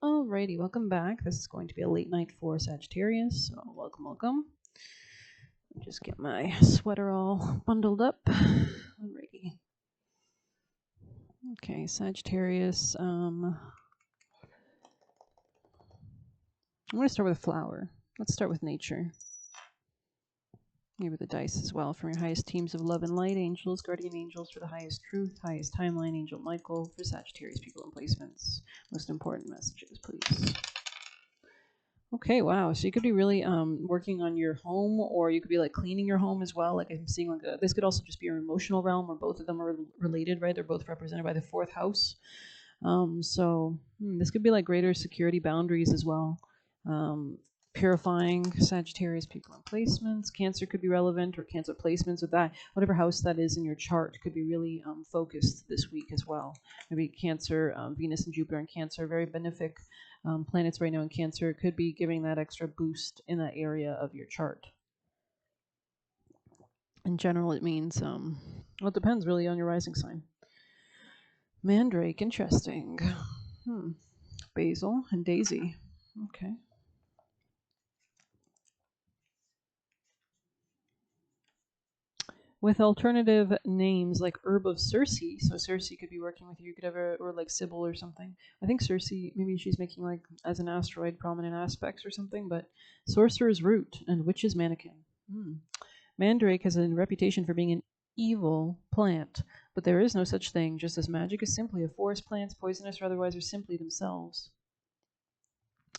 Alrighty, welcome back. This is going to be a late night for Sagittarius, so welcome. Just get my sweater all bundled up. Alrighty. Okay, Sagittarius. I'm going to start with a flower. Let's start with nature. Maybe the dice as well. From your highest teams of love and light, angels, guardian angels for the highest truth, highest timeline, Angel Michael for Sagittarius people and placements. Most important messages, please. Okay, wow. So you could be really working on your home, or you could be like cleaning your home as well. Like I'm seeing like this could also just be your emotional realm, where both of them are related, right? They're both represented by the fourth house. This could be like greater security boundaries as well. Purifying Sagittarius people and placements. Cancer could be relevant, or Cancer placements with that. Whatever house that is in your chart could be really focused this week as well. Maybe Cancer, Venus and Jupiter in Cancer, very benefic planets right now in Cancer, could be giving that extra boost in that area of your chart. In general, it means, well, it depends really on your rising sign. Mandrake, interesting. Basil and Daisy. Okay. With alternative names like Herb of Circe, so Circe could be working with you. You could have or like Sybil or something. I think Circe, maybe she's making like as an asteroid prominent aspects or something. But Sorcerer's Root and Witch's Mannequin. Mandrake has a reputation for being an evil plant, but there is no such thing, just as magic is simply a forest plants, poisonous or otherwise, are simply themselves.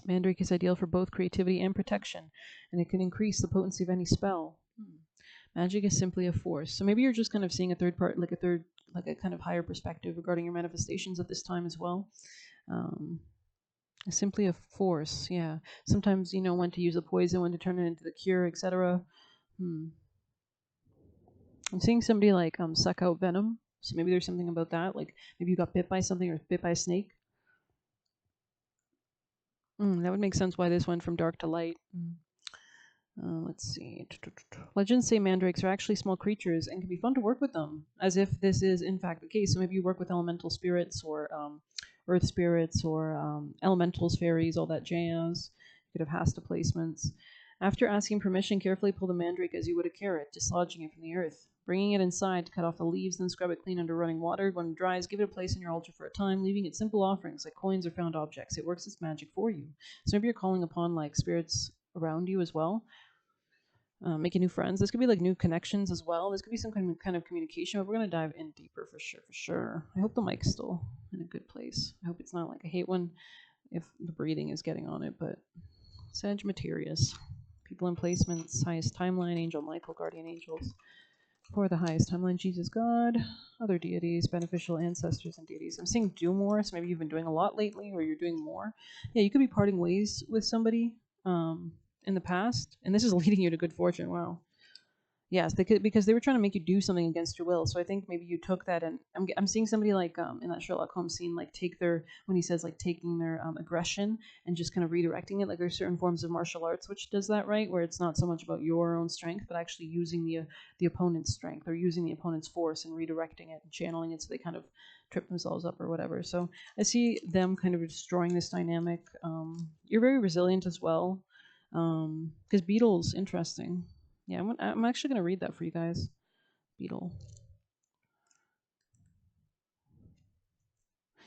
Mandrake is ideal for both creativity and protection, and it can increase the potency of any spell. Magic is simply a force. So maybe you're just kind of seeing a third part, like a kind of higher perspective regarding your manifestations at this time as well. Simply a force, yeah. Sometimes you know when to use a poison, when to turn it into the cure, etc. I'm seeing somebody like suck out venom. So maybe there's something about that. Like maybe you got bit by something or bit by a snake. That would make sense why this went from dark to light. Let's see. Legends say mandrakes are actually small creatures and can be fun to work with them, as if this is in fact the case. So maybe you work with elemental spirits or earth spirits or elementals, fairies, all that jazz. You could have Hasta placements. After asking permission, carefully pull the mandrake as you would a carrot, dislodging it from the earth. Bringing it inside to cut off the leaves, then scrub it clean under running water. When it dries, give it a place in your altar for a time, leaving it simple offerings like coins or found objects. It works its magic for you. So maybe you're calling upon like spirits around you as well. Making new friends. This could be like new connections as well. This could be some kind of communication, but we're going to dive in deeper for sure. I hope the mic's still in a good place. I hope it's not like, I hate when if the breathing is getting on it, but Sagittarius. People in placements, highest timeline, Angel Michael, guardian angels. For the highest timeline, Jesus God, other deities, beneficial ancestors and deities. I'm seeing do more, so maybe you've been doing a lot lately or you're doing more. Yeah, you could be parting ways with somebody in the past, and this is leading you to good fortune. Wow. Yes, they could, because they were trying to make you do something against your will. So I think maybe you took that, and I'm seeing somebody like in that Sherlock Holmes scene, like take their, when he says like taking their aggression and just kind of redirecting it. Like there's certain forms of martial arts which does that, right, where it's not so much about your own strength, but actually using the opponent's strength or using the opponent's force and redirecting it and channeling it so they kind of trip themselves up or whatever. So I see them kind of destroying this dynamic. You're very resilient as well, because beetles, interesting. Yeah, I'm actually going to read that for you guys. Beetle.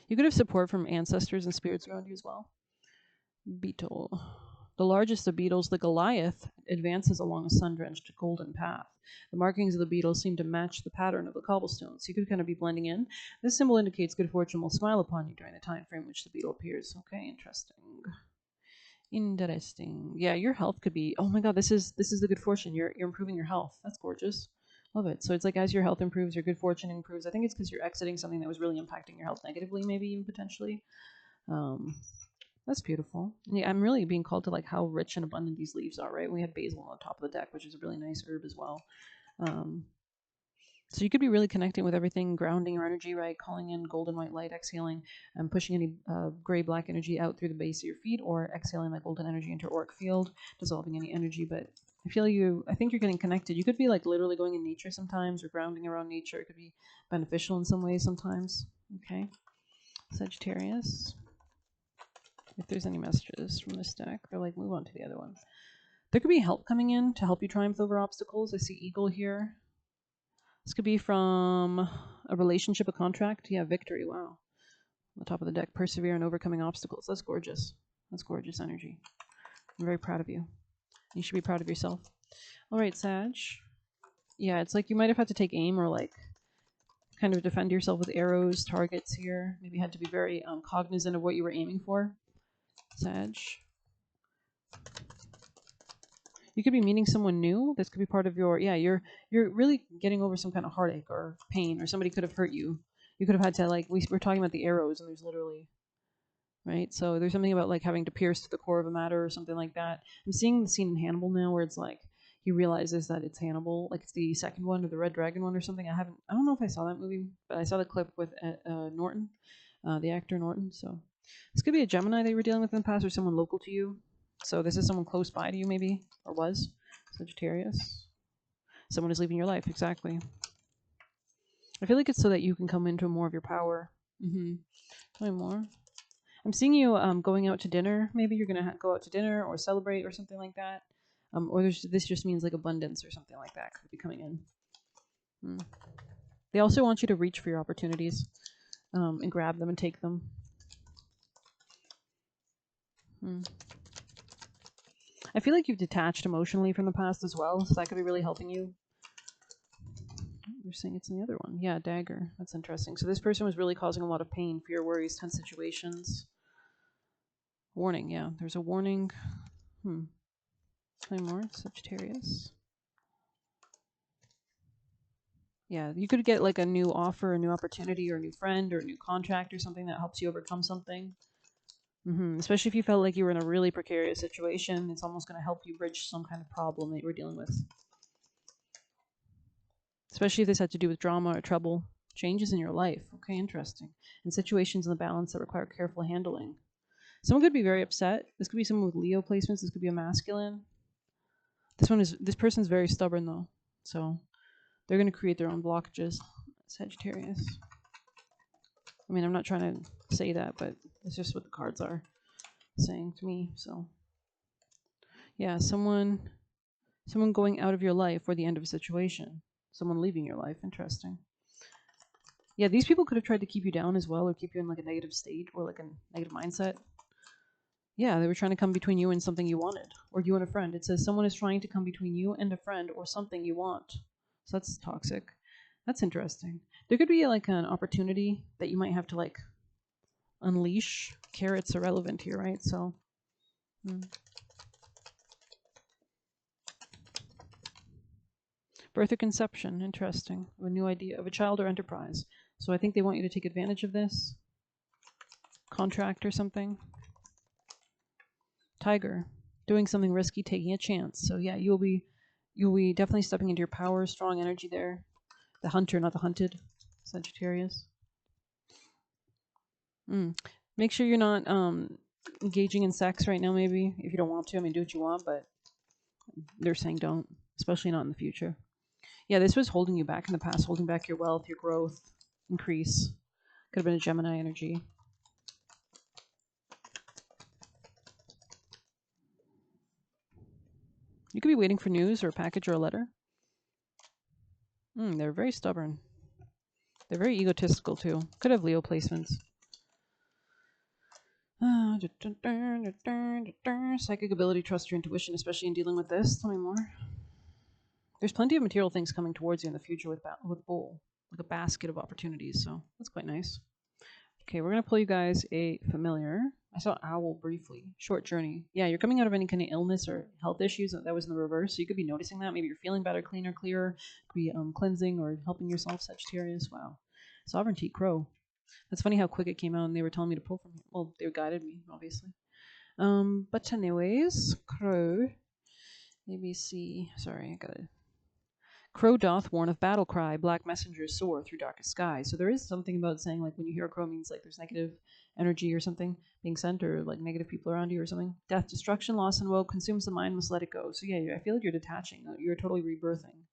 You could have support from ancestors and spirits around you as well. Beetle. The largest of beetles, the Goliath, advances along a sun-drenched golden path. The markings of the beetle seem to match the pattern of the cobblestones. You could kind of be blending in. This symbol indicates good fortune will smile upon you during the time frame in which the beetle appears. Okay, interesting. Yeah, your health could be, oh my god, this is the good fortune. You're improving your health. That's gorgeous. Love it. So it's like as your health improves, your good fortune improves. I think it's because you're exiting something that was really impacting your health negatively, maybe even potentially. That's beautiful. Yeah, I'm really being called to like how rich and abundant these leaves are, right? We had basil on the top of the deck, which is a really nice herb as well. So you could be really connecting with everything, grounding your energy, right? Calling in golden white light, exhaling, and pushing any gray-black energy out through the base of your feet, or exhaling that golden energy into your auric field, dissolving any energy. But I think you're getting connected. You could be like literally going in nature sometimes, or grounding around nature. It could be beneficial in some ways sometimes. Okay, Sagittarius. If there's any messages from this deck, they're like, move on to the other one. There could be help coming in to help you triumph over obstacles. I see eagle here. This could be from a relationship, a contract. Yeah, victory. Wow. On the top of the deck, persevere in overcoming obstacles. That's gorgeous. That's gorgeous energy. I'm very proud of you. You should be proud of yourself. All right, Sag. Yeah, it's like you might have had to take aim or like kind of defend yourself with arrows, targets here. Maybe you had to be very cognizant of what you were aiming for. Sag. You could be meeting someone new. This could be part of your, yeah, you're really getting over some kind of heartache or pain, or somebody could have hurt you. You could have had to, like, we were talking about the arrows, and there's literally, right? So there's something about like having to pierce to the core of a matter or something like that. I'm seeing the scene in Hannibal now where it's like he realizes that it's Hannibal, like it's the second one or the Red Dragon one or something. I don't know if I saw that movie, but I saw the clip with Norton, the actor Norton. So this could be a Gemini that you were dealing with in the past, or someone local to you. So this is someone close by to you, maybe, or was. Sagittarius. Someone is leaving your life, exactly. I feel like it's so that you can come into more of your power. Tell me more. I'm seeing you going out to dinner. Maybe you're going to go out to dinner or celebrate or something like that. Or this just means like abundance or something like that could be coming in. They also want you to reach for your opportunities and grab them and take them. I feel like you've detached emotionally from the past as well, so that could be really helping you. They're saying it's in the other one. Yeah, dagger. That's interesting. So this person was really causing a lot of pain, fear, worries, tense situations. Warning, yeah. There's a warning. Play more. Sagittarius. Yeah, you could get like a new offer, a new opportunity, or a new friend, or a new contract, or something that helps you overcome something. Especially if you felt like you were in a really precarious situation, it's almost going to help you bridge some kind of problem that you were dealing with. Especially if this had to do with drama or trouble. Changes in your life. Okay, interesting. And situations in the balance that require careful handling. Someone could be very upset. This could be someone with Leo placements. This could be a masculine. This person's very stubborn though. So they're going to create their own blockages. Sagittarius. I mean, I'm not trying to say that, but it's just what the cards are saying to me. So yeah, someone going out of your life or the end of a situation. Someone leaving your life. Interesting. Yeah, these people could have tried to keep you down as well, or keep you in like a negative state or like a negative mindset. Yeah, they were trying to come between you and something you wanted, or you and a friend. It says someone is trying to come between you and a friend or something you want. So that's toxic. That's interesting. There could be like an opportunity that you might have to like unleash. Carrots are relevant here, right? So birth or conception, interesting. A new idea of a child or enterprise. So I think they want you to take advantage of this. Contract or something. Tiger, doing something risky, taking a chance. So yeah, you'll be definitely stepping into your power, strong energy there. The hunter, not the hunted. Sagittarius. Make sure you're not engaging in sex right now, maybe, if you don't want to. I mean, do what you want, but they're saying don't, especially not in the future. Yeah, this was holding you back in the past, holding back your wealth, your growth, increase. Could have been a Gemini energy. You could be waiting for news or a package or a letter. They're very stubborn. They're very egotistical, too. Could have Leo placements. Psychic ability, trust your intuition, especially in dealing with this. Tell me more. There's plenty of material things coming towards you in the future with Bull, like a basket of opportunities. So that's quite nice. Okay, we're gonna pull you guys a familiar. I saw owl briefly. Short journey. Yeah, you're coming out of any kind of illness or health issues. That was in the reverse, so you could be noticing that. Maybe you're feeling better, cleaner, clearer. Could be cleansing or helping yourself. Sagittarius. Wow. Sovereignty. Crow. That's funny how quick it came out, and they were telling me to pull from here. Well, they guided me, obviously. But anyways, Crow. ABC. Sorry, I gotta. Crow doth warn of battle cry, black messengers soar through darkest sky. So there is something about saying, like, when you hear a crow means like there's negative energy or something being sent, or like negative people around you or something. Death, destruction, loss, and woe consumes the mind, must let it go. So yeah, I feel like you're detaching. You're totally rebirthing.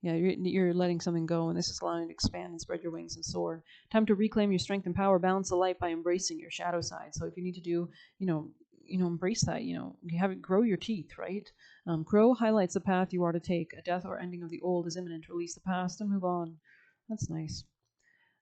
Yeah, you're letting something go, and this is allowing you to expand and spread your wings and soar. Time to reclaim your strength and power. Balance the light by embracing your shadow side. So if you need to do, you know, embrace that. You have it. Grow your teeth, right? Grow highlights the path you are to take. A death or ending of the old is imminent. Release the past and move on. That's nice.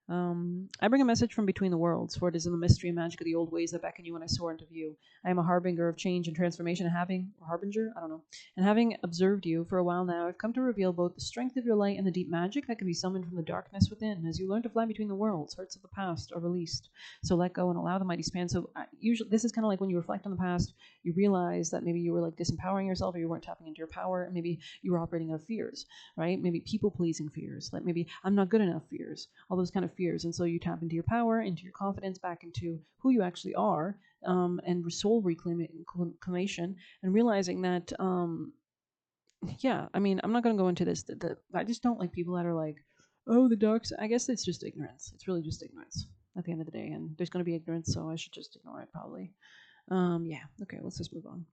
I bring a message from between the worlds, for it is in the mystery and magic of the old ways that beckon you when I soar into view. I am a harbinger of change and transformation, or harbinger, I don't know. And having observed you for a while now, I've come to reveal both the strength of your light and the deep magic that can be summoned from the darkness within. As you learn to fly between the worlds, hurts of the past are released. So let go and allow the mighty span. So usually, this is kind of like when you reflect on the past, you realize that maybe you were like disempowering yourself, or you weren't tapping into your power, and maybe you were operating out of fears, right? Maybe people pleasing fears, like maybe I'm not good enough fears, all those kind of fears. And so you tap into your power, into your confidence, back into who you actually are, and soul reclamation, and realizing that, yeah, I mean, I'm not going to go into this. I just don't like people that are like, oh, the dark side. I guess it's just ignorance. It's really just ignorance at the end of the day. And there's going to be ignorance, so I should just ignore it probably. Yeah, okay, let's just move on.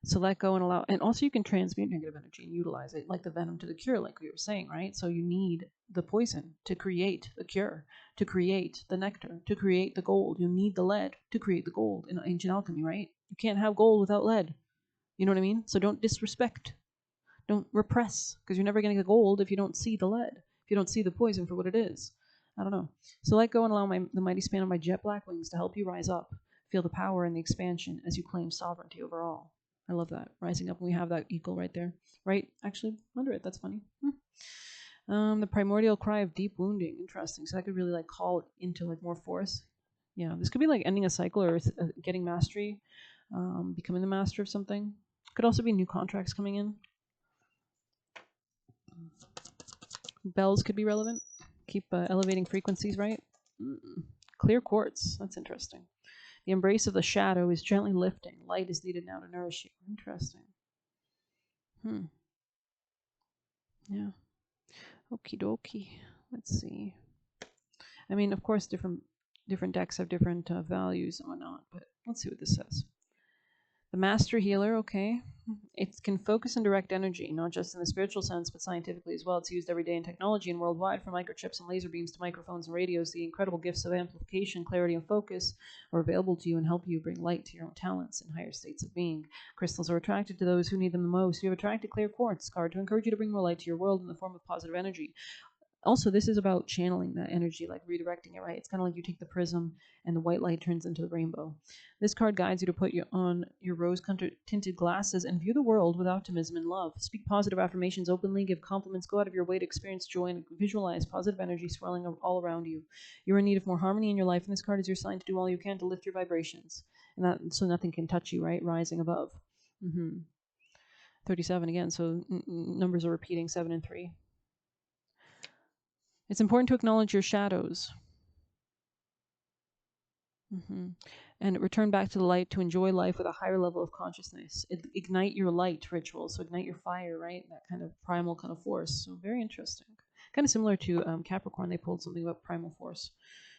So let go and allow, and also you can transmute negative energy and utilize it, like the venom to the cure, like we were saying, right? So you need the poison to create the cure, to create the nectar, to create the gold. You need the lead to create the gold in ancient alchemy, right? You can't have gold without lead. You know what I mean? So don't disrespect, don't repress, because you're never getting the gold if you don't see the lead, if you don't see the poison for what it is. I don't know. So let go and allow the mighty span of my jet black wings to help you rise up. Feel the power and the expansion as you claim sovereignty over all. I love that. Rising up, and we have that eagle right there. Right? Actually, under it. That's funny. The primordial cry of deep wounding. Interesting. So I could really like call into like more force. Yeah, this could be like ending a cycle or getting mastery, becoming the master of something. Could also be new contracts coming in. Bells could be relevant. Keep elevating frequencies, right? Clear quartz. That's interesting. The embrace of the shadow is gently lifting. Light is needed now to nourish you. Interesting. Yeah. Okie dokie. Let's see. I mean, of course, different decks have different values and whatnot, but let's see what this says. The Master Healer, okay. It can focus and direct energy, not just in the spiritual sense, but scientifically as well. It's used every day in technology and worldwide, from microchips and laser beams to microphones and radios. The incredible gifts of amplification, clarity, and focus are available to you and help you bring light to your own talents and higher states of being. Crystals are attracted to those who need them the most. You have attracted Clear Quartz card to encourage you to bring more light to your world in the form of positive energy. Also, this is about channeling that energy, like redirecting it, right? It's kind of like you take the prism and the white light turns into the rainbow. This card guides you to put on your rose-tinted glasses and view the world with optimism and love. Speak positive affirmations openly, give compliments, go out of your way to experience joy, and visualize positive energy swirling all around you. You're in need of more harmony in your life, and this card is your sign to do all you can to lift your vibrations, and so nothing can touch you, right? Rising above. 37 again, so numbers are repeating, 7 and 3. It's important to acknowledge your shadows. And return back to the light to enjoy life with a higher level of consciousness. Ignite your light ritual. So ignite your fire, right? That kind of primal kind of force. So very interesting. Kind of similar to Capricorn. They pulled something about primal force.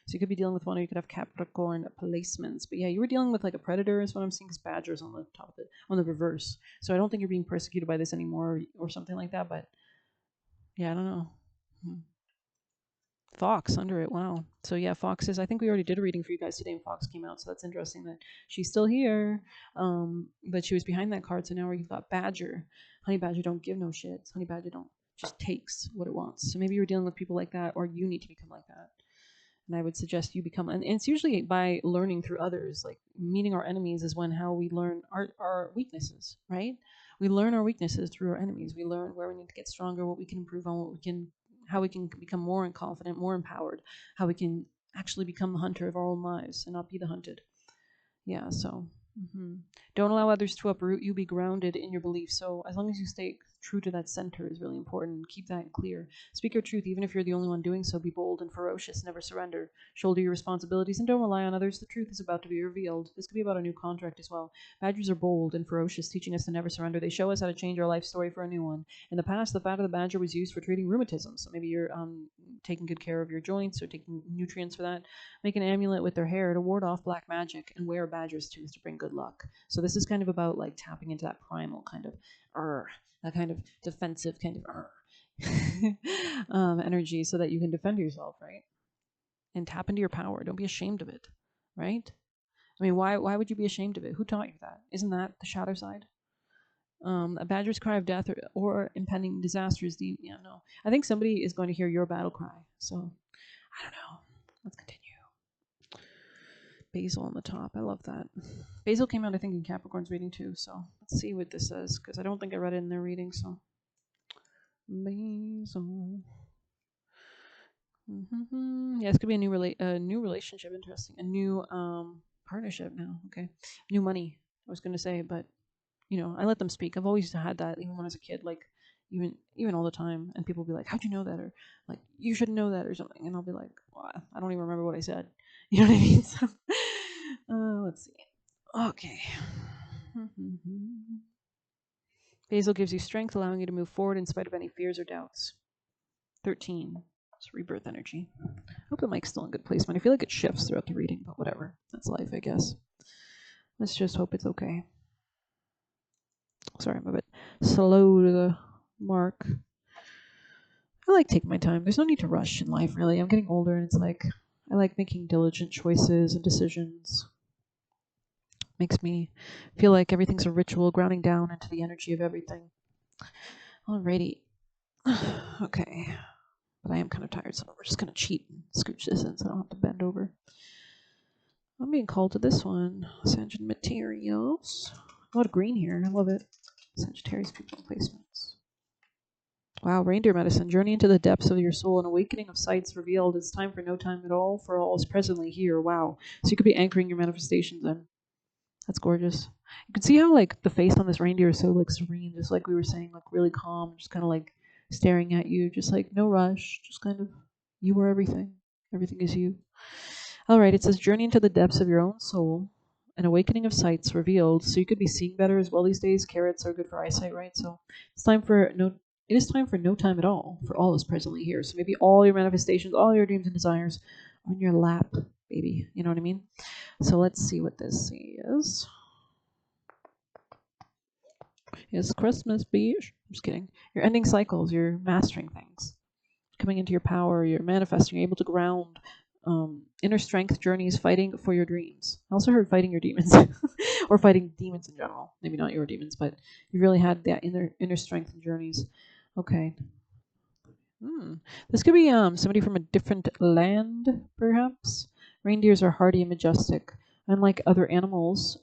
So you could be dealing with one, or you could have Capricorn placements. But yeah, you were dealing with like a predator is what I'm seeing, because Badger's on the top of it, on the reverse. So I don't think you're being persecuted by this anymore or something like that. But yeah, I don't know. Fox under it. Wow. So yeah, Fox is, I think we already did a reading for you guys today, and Fox came out. So that's interesting that she's still here. But she was behind that card. So now we've got Badger. Honey Badger don't give no shit. Honey Badger don't just takes what it wants. So maybe you're dealing with people like that, or you need to become like that. And I would suggest you become, and it's usually by learning through others. Like meeting our enemies is how we learn our weaknesses, right? We learn our weaknesses through our enemies. We learn where we need to get stronger, what we can improve on, how we can become more confident, more empowered, how we can actually become the hunter of our own lives and not be the hunted. Yeah, so don't allow others to uproot you. Be grounded in your beliefs. So as long as you stay true to that center is really important. Keep that clear. Speak your truth, even if you're the only one doing so. Be bold and ferocious. Never surrender. Shoulder your responsibilities and don't rely on others. The truth is about to be revealed. This could be about a new contract as well. Badgers are bold and ferocious, teaching us to never surrender. They show us how to change our life story for a new one. In the past, the fat of the badger was used for treating rheumatism. So maybe you're taking good care of your joints or taking nutrients for that. Make an amulet with their hair to ward off black magic, and wear a badger's tooth to bring good luck. So this is kind of about like tapping into that primal kind of that kind of defensive kind of energy so that you can defend yourself, right? And tap into your power. Don't be ashamed of it, right? I mean, why would you be ashamed of it? Who taught you that? Isn't that the shadow side? A badger's cry of death or impending disaster is the yeah no. I think somebody is going to hear your battle cry. So I don't know. Let's continue. Basil on the top. I love that. Basil came out, I think, in Capricorn's reading too. So let's see what this says because I don't think I read it in their reading. So Basil. Yeah, it's gonna be a new relationship. Interesting. A new partnership now. Okay. New money. I was gonna say, but I let them speak. I've always had that, even when I was a kid. Like even all the time, and people will be like, "How'd you know that?" Or like, "You should know that," or something, and I'll be like, well, "I don't even remember what I said." You know what I mean? So, let's see. Okay. Basil gives you strength, allowing you to move forward in spite of any fears or doubts. 13. It's rebirth energy. I hope the mic's still in good placement. I feel like it shifts throughout the reading, but whatever. That's life, I guess. Let's just hope it's okay. Sorry, I'm a bit slow to the mark. I like taking my time. There's no need to rush in life, really. I'm getting older, and it's like I like making diligent choices and decisions. Makes me feel like everything's a ritual, grounding down into the energy of everything. Alrighty. Okay. But I am kind of tired, so we're just going to cheat and scooch this in so I don't have to bend over. I'm being called to this one. Sagittarius. A lot of green here. I love it. Sagittarius people placements. Wow, reindeer medicine. Journey into the depths of your soul. An awakening of sights revealed. It's time for no time at all, for all is presently here. Wow. So you could be anchoring your manifestations in. That's gorgeous. You can see how like the face on this reindeer is so like serene, just like we were saying, like really calm, just kind of like staring at you, just like no rush, just kind of you are everything. Everything is you. All right, it says journey into the depths of your own soul, an awakening of sights revealed. So you could be seeing better as well these days. Carrots are good for eyesight, right? So it's time for no. It is time for no time at all, for all is presently here. So maybe all your manifestations, all your dreams and desires on your lap, baby. You know what I mean? So let's see what this is. It's Christmas, bitch. I'm just kidding. You're ending cycles. You're mastering things. Coming into your power. You're manifesting. You're able to ground. Inner strength journeys, fighting for your dreams. I also heard fighting your demons, or fighting demons in general. Maybe not your demons, but you really had that inner strength and journeys. Okay. This could be somebody from a different land, perhaps. Reindeers are hardy and majestic. Unlike other animals,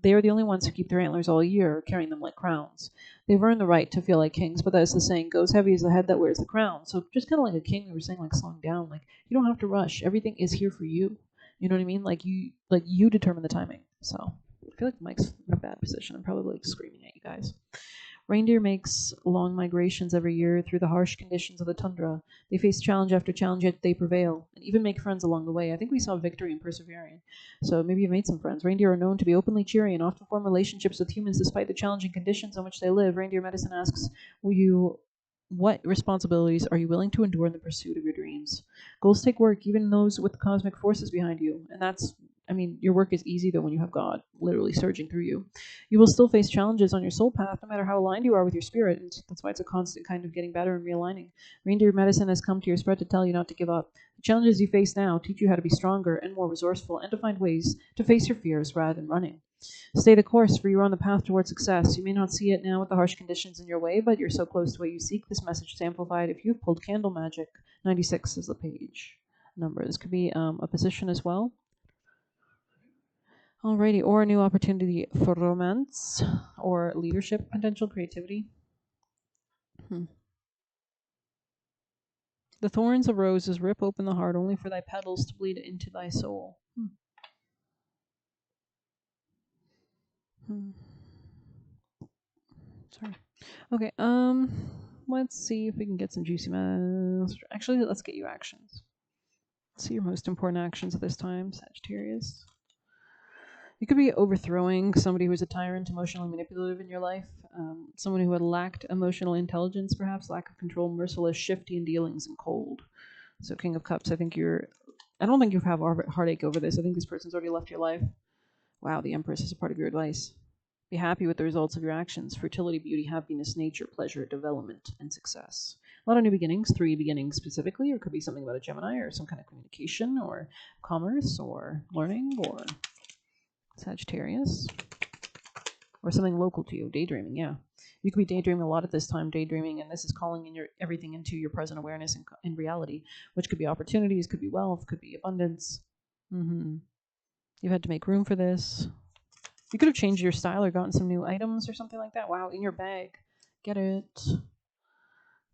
they are the only ones who keep their antlers all year, carrying them like crowns. They've earned the right to feel like kings, but as the saying goes, heavy is the head that wears the crown. So just kind of like a king, we were saying, like slowing down. Like you don't have to rush. Everything is here for you. You know what I mean? Like you determine the timing. So I feel like Mike's in a bad position. I'm probably like screaming at you guys. Reindeer makes long migrations every year through the harsh conditions of the tundra. They face challenge after challenge, yet they prevail, and even make friends along the way. I think we saw victory in persevering. So maybe you've made some friends. Reindeer are known to be openly cheery and often form relationships with humans despite the challenging conditions on which they live. Reindeer medicine asks, what responsibilities are you willing to endure in the pursuit of your dreams? Goals take work, even those with cosmic forces behind you. And your work is easy though when you have God literally surging through you. You will still face challenges on your soul path, no matter how aligned you are with your spirit. And that's why it's a constant kind of getting better and realigning. Reindeer medicine has come to your spread to tell you not to give up. The challenges you face now teach you how to be stronger and more resourceful and to find ways to face your fears rather than running. Stay the course, for you are on the path toward success. You may not see it now with the harsh conditions in your way, but you're so close to what you seek. This message is amplified if you've pulled candle magic. 96 is the page number. This could be a position as well. Alrighty, or a new opportunity for romance or leadership potential, creativity. The thorns of roses rip open the heart only for thy petals to bleed into thy soul. Sorry. Okay, let's see if we can get some juicy mess. Actually, let's get you actions. Let's see your most important actions at this time, Sagittarius. You could be overthrowing somebody who's a tyrant, emotionally manipulative in your life. Someone who had lacked emotional intelligence, perhaps, lack of control, merciless, shifty in dealings, and cold. So King of Cups, I don't think you have heartache over this. I think this person's already left your life. Wow, the Empress is a part of your advice. Be happy with the results of your actions. Fertility, beauty, happiness, nature, pleasure, development, and success. A lot of new beginnings, 3 beginnings specifically, or it could be something about a Gemini or some kind of communication or commerce or learning or Sagittarius or something local to you. Daydreaming, yeah. You could be daydreaming a lot at this time, daydreaming, and this is calling in everything into your present awareness and in reality, which could be opportunities, could be wealth, could be abundance. You've had to make room for this. You could have changed your style or gotten some new items or something like that. Wow, in your bag. Get it.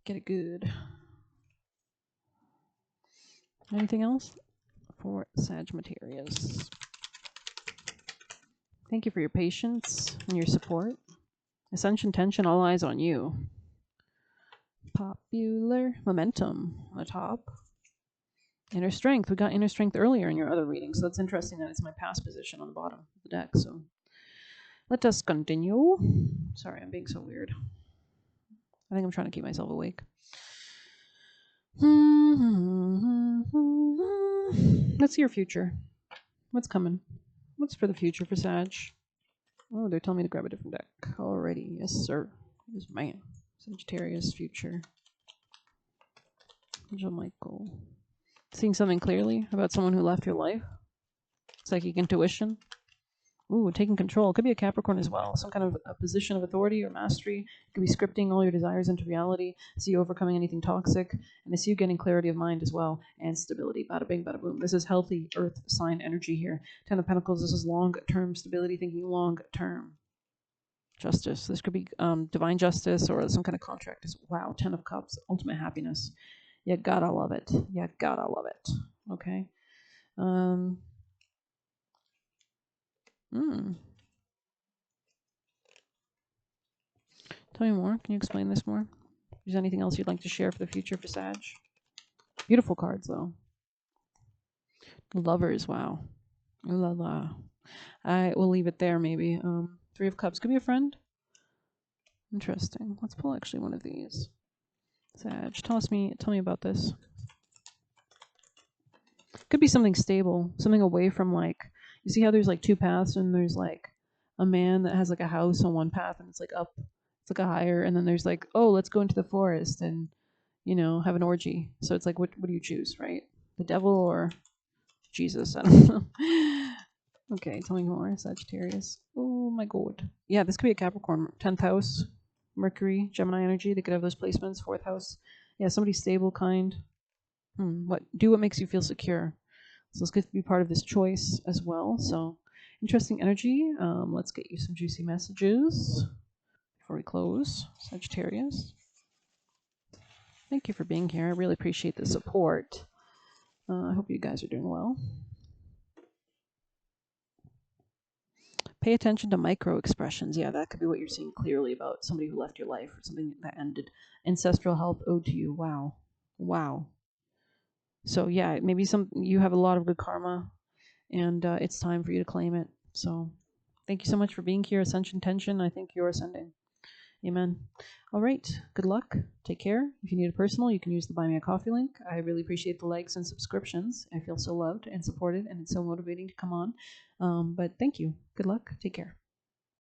Get it good. Anything else for Sagittarius? Thank you for your patience and your support. Ascension tension, all eyes on you. Popular momentum on the top. Inner strength. We got inner strength earlier in your other reading, so that's interesting that it's my past position on the bottom of the deck. So let us continue. Sorry, I'm being so weird. I think I'm trying to keep myself awake. Let's see your future. What's coming? What's for the future for Sag? Oh, they're telling me to grab a different deck. Alrighty, yes sir. Yes, man. Sagittarius future. Angel Michael. Seeing something clearly about someone who left your life. Psychic intuition. Ooh, taking control. It could be a Capricorn as well. Some kind of a position of authority or mastery. It could be scripting all your desires into reality. I see you overcoming anything toxic. And I see you getting clarity of mind as well. And stability. Bada bing, bada boom. This is healthy earth sign energy here. 10 of Pentacles. This is long-term stability, thinking long-term. Justice. This could be divine justice or some kind of contract. Wow, 10 of Cups. Ultimate happiness. You gotta love it. You gotta love it. Okay. Tell me more. Can you explain this more? Is there anything else you'd like to share for the future for Sag? Beautiful cards, though. Lovers, wow. Ooh la la. I will leave it there, maybe. 3 of Cups. Could be a friend. Interesting. Let's pull actually one of these. Sag, tell me about this. Could be something stable, something away from like, you see how there's like 2 paths and there's like a man that has like a house on one path and it's like up, it's like a higher, and then there's like, oh, let's go into the forest and, you know, have an orgy. So it's like, what do you choose, right? The devil or Jesus? I don't know. Okay, tell me more. Sagittarius. Oh my god. Yeah, this could be a Capricorn. 10th house, Mercury, Gemini energy. They could have those placements. 4th house. Yeah, somebody stable, kind. Do what makes you feel secure. So this could be part of this choice as well. So interesting energy. Let's get you some juicy messages before we close. Sagittarius. Thank you for being here. I really appreciate the support. I hope you guys are doing well. Pay attention to micro expressions. Yeah, that could be what you're seeing clearly about somebody who left your life or something that ended. Ancestral health owed to you. Wow. Wow. So yeah, maybe you have a lot of good karma, and it's time for you to claim it. So thank you so much for being here. Ascension tension. I think you're ascending. Amen. All right. Good luck. Take care. If you need a personal, you can use the Buy Me a Coffee link. I really appreciate the likes and subscriptions. I feel so loved and supported, and it's so motivating to come on. But thank you. Good luck. Take care.